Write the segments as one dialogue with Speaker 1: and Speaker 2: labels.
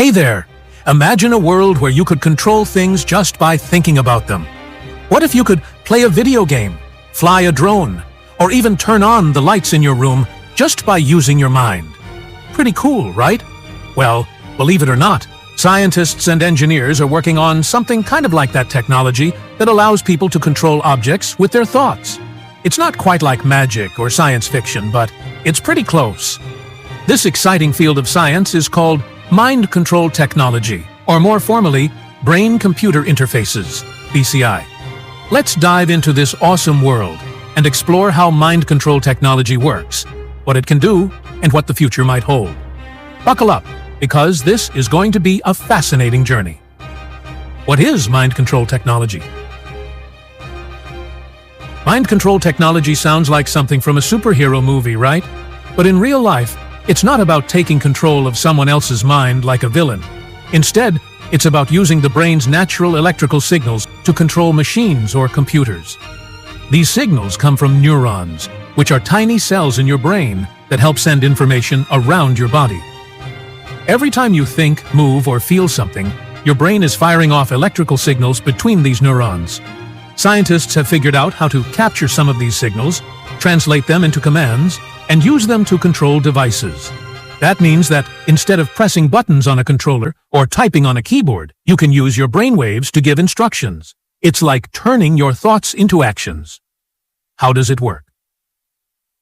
Speaker 1: Hey there! Imagine a world where you could control things just by thinking about them. What if you could play a video game, fly a drone, or even turn on the lights in your room just by using your mind? Pretty cool, right? Well, believe it or not, scientists and engineers are working on something kind of like that technology that allows people to control objects with their thoughts. It's not quite like magic or science fiction, but it's pretty close. This exciting field of science is called mind control technology, or more formally, brain-computer interfaces, BCI. Let's dive into this awesome world and explore how mind control technology works, what it can do, and what the future might hold. Buckle up, because this is going to be a fascinating journey. What is mind control technology? Mind control technology sounds like something from a superhero movie, right? But in real life, it's not about taking control of someone else's mind like a villain. Instead, it's about using the brain's natural electrical signals to control machines or computers. These signals come from neurons, which are tiny cells in your brain that help send information around your body. Every time you think, move, or feel something, your brain is firing off electrical signals between these neurons. Scientists have figured out how to capture some of these signals, translate them into commands, and use them to control devices. That means that instead of pressing buttons on a controller or typing on a keyboard, you can use your brainwaves to give instructions. It's like turning your thoughts into actions. How does it work?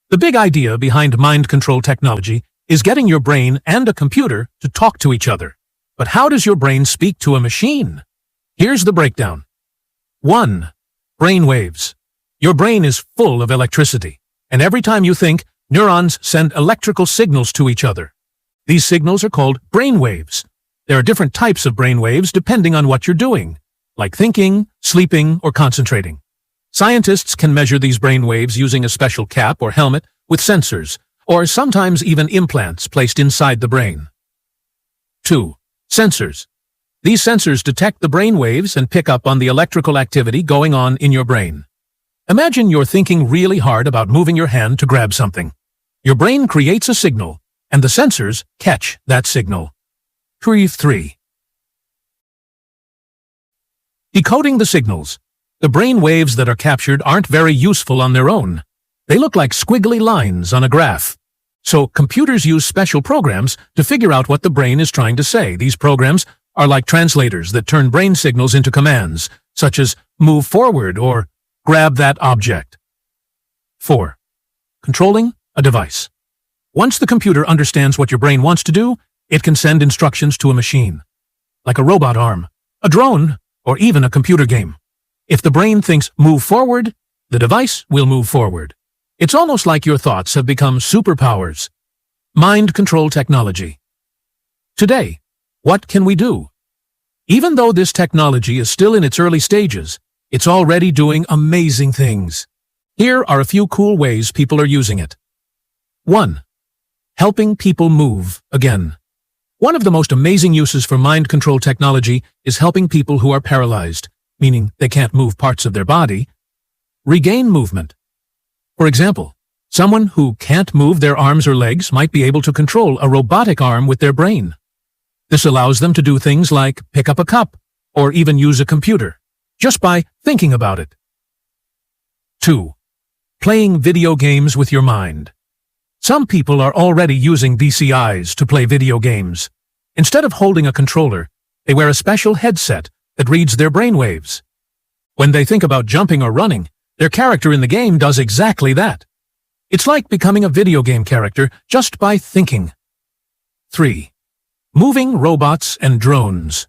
Speaker 1: The big idea behind mind control technology is getting your brain and a computer to talk to each other. But how does your brain speak to a machine? Here's the breakdown. 1. Brainwaves. Your brain is full of electricity, and every time you think, neurons send electrical signals to each other. These signals are called brainwaves. There are different types of brainwaves depending on what you're doing, like thinking, sleeping, or concentrating. Scientists can measure these brainwaves using a special cap or helmet with sensors, or sometimes even implants placed inside the brain. 2. Sensors. These sensors detect the brain waves and pick up on the electrical activity going on in your brain. Imagine you're thinking really hard about moving your hand to grab something. Your brain creates a signal, and the sensors catch that signal. 3. Decoding the signals. The brain waves that are captured aren't very useful on their own. They look like squiggly lines on a graph. So computers use special programs to figure out what the brain is trying to say. These programs are like translators that turn brain signals into commands, such as move forward or grab that object. 4. Controlling a device. Once the computer understands what your brain wants to do, it can send instructions to a machine, like a robot arm, a drone, or even a computer game. If the brain thinks move forward, the device will move forward. It's almost like your thoughts have become superpowers. Mind control technology. Today, what can we do? Even though this technology is still in its early stages, it's already doing amazing things. Here are a few cool ways people are using it. 1. Helping people move again. One of the most amazing uses for mind control technology is helping people who are paralyzed, meaning they can't move parts of their body, regain movement. For example, someone who can't move their arms or legs might be able to control a robotic arm with their brain. This allows them to do things like pick up a cup or even use a computer, just by thinking about it. 2. Playing video games with your mind. Some people are already using BCIs to play video games. Instead of holding a controller, they wear a special headset that reads their brainwaves. When they think about jumping or running, their character in the game does exactly that. It's like becoming a video game character just by thinking. 3. Moving robots and drones.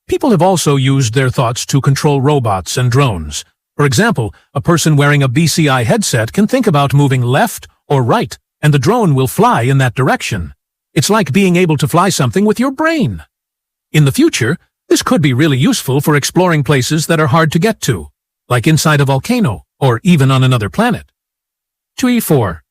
Speaker 1: People have also used their thoughts to control robots and drones. For example, a person wearing a BCI headset can think about moving left or right, and the drone will fly in that direction. It's like being able to fly something with your brain. In the future, this could be really useful for exploring places that are hard to get to, like inside a volcano or even on another planet. 4.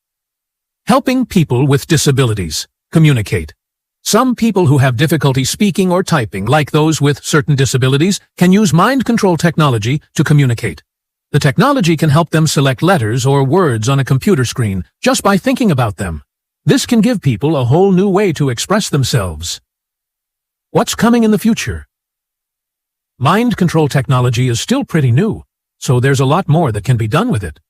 Speaker 1: Helping people with disabilities communicate. Some people who have difficulty speaking or typing, like those with certain disabilities, can use mind control technology to communicate. The technology can help them select letters or words on a computer screen just by thinking about them. This can give people a whole new way to express themselves. What's coming in the future? Mind control technology is still pretty new, so there's a lot more that can be done with it.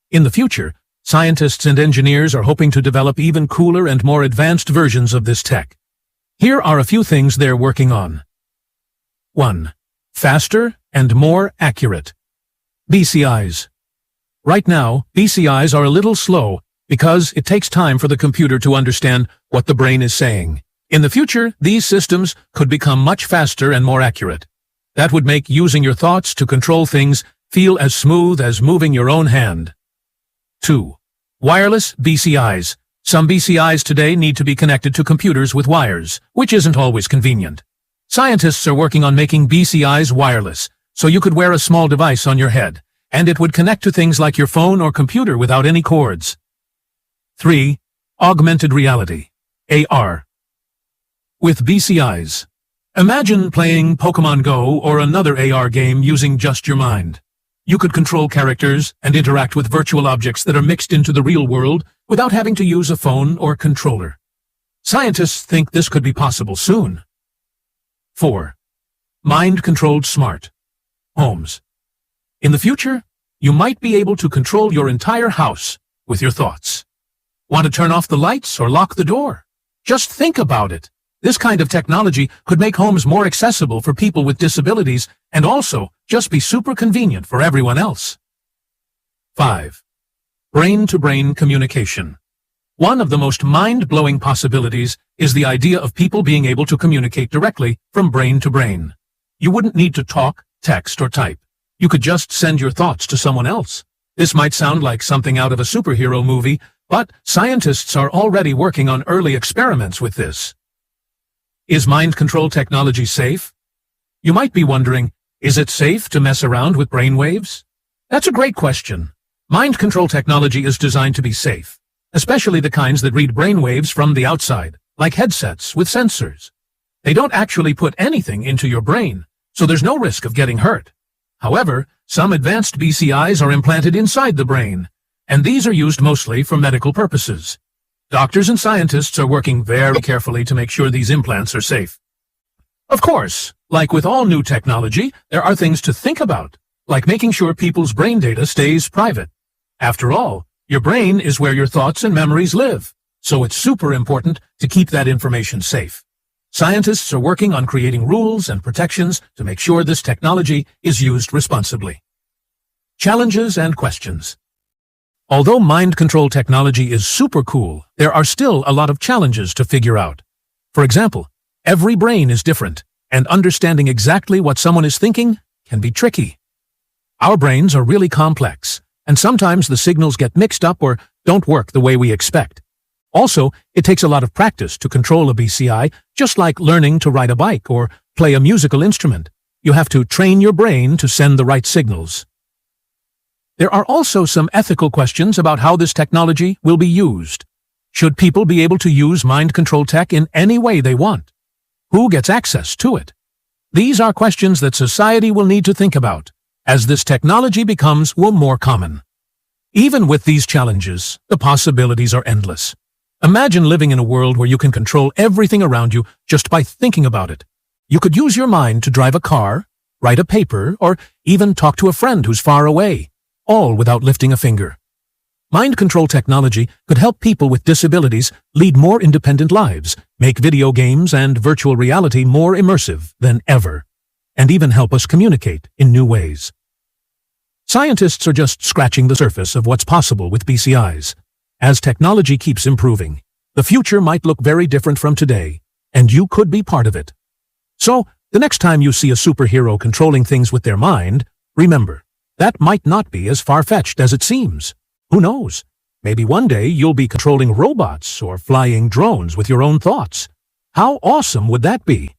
Speaker 1: In the future, scientists and engineers are hoping to develop even cooler and more advanced versions of this tech. Here are a few things they're working on. 1. Faster and more accurate. BCIs. Right now, BCIs are a little slow because it takes time for the computer to understand what the brain is saying. In the future, these systems could become much faster and more accurate. That would make using your thoughts to control things feel as smooth as moving your own hand. 2. Wireless BCIs. Some BCIs today need to be connected to computers with wires, which isn't always convenient. Scientists are working on making BCIs wireless, so you could wear a small device on your head, and it would connect to things like your phone or computer without any cords. 3. Augmented reality. AR. With BCIs. Imagine playing Pokemon Go or another AR game using just your mind. You could control characters and interact with virtual objects that are mixed into the real world without having to use a phone or controller. Scientists think this could be possible soon. 4. Mind-controlled smart homes. In the future, you might be able to control your entire house with your thoughts. Want to turn off the lights or lock the door? Just think about it. This kind of technology could make homes more accessible for people with disabilities and also just be super convenient for everyone else. 5. Brain-to-brain communication. One of the most mind-blowing possibilities is the idea of people being able to communicate directly from brain to brain. You wouldn't need to talk, text, or type. You could just send your thoughts to someone else. This might sound like something out of a superhero movie, but scientists are already working on early experiments with this. Is mind control technology safe? You might be wondering, is it safe to mess around with brainwaves? That's a great question. Mind control technology is designed to be safe, especially the kinds that read brainwaves from the outside, like headsets with sensors. They don't actually put anything into your brain, so there's no risk of getting hurt. However, some advanced BCIs are implanted inside the brain, and these are used mostly for medical purposes. Doctors and scientists are working very carefully to make sure these implants are safe. Of course, like with all new technology, there are things to think about, like making sure people's brain data stays private. After all, your brain is where your thoughts and memories live, so it's super important to keep that information safe. Scientists are working on creating rules and protections to make sure this technology is used responsibly. Challenges and questions. Although mind control technology is super cool, there are still a lot of challenges to figure out. For example, every brain is different, and understanding exactly what someone is thinking can be tricky. Our brains are really complex, and sometimes the signals get mixed up or don't work the way we expect. Also, it takes a lot of practice to control a BCI, just like learning to ride a bike or play a musical instrument. You have to train your brain to send the right signals. There are also some ethical questions about how this technology will be used. Should people be able to use mind control tech in any way they want? Who gets access to it? These are questions that society will need to think about as this technology becomes more common. Even with these challenges, the possibilities are endless. Imagine living in a world where you can control everything around you just by thinking about it. You could use your mind to drive a car, write a paper, or even talk to a friend who's far away, all without lifting a finger. Mind control technology could help people with disabilities lead more independent lives, make video games and virtual reality more immersive than ever, and even help us communicate in new ways. Scientists are just scratching the surface of what's possible with BCIs. As technology keeps improving, the future might look very different from today, and you could be part of it. So, the next time you see a superhero controlling things with their mind, remember, that might not be as far-fetched as it seems. Who knows? Maybe one day you'll be controlling robots or flying drones with your own thoughts. How awesome would that be?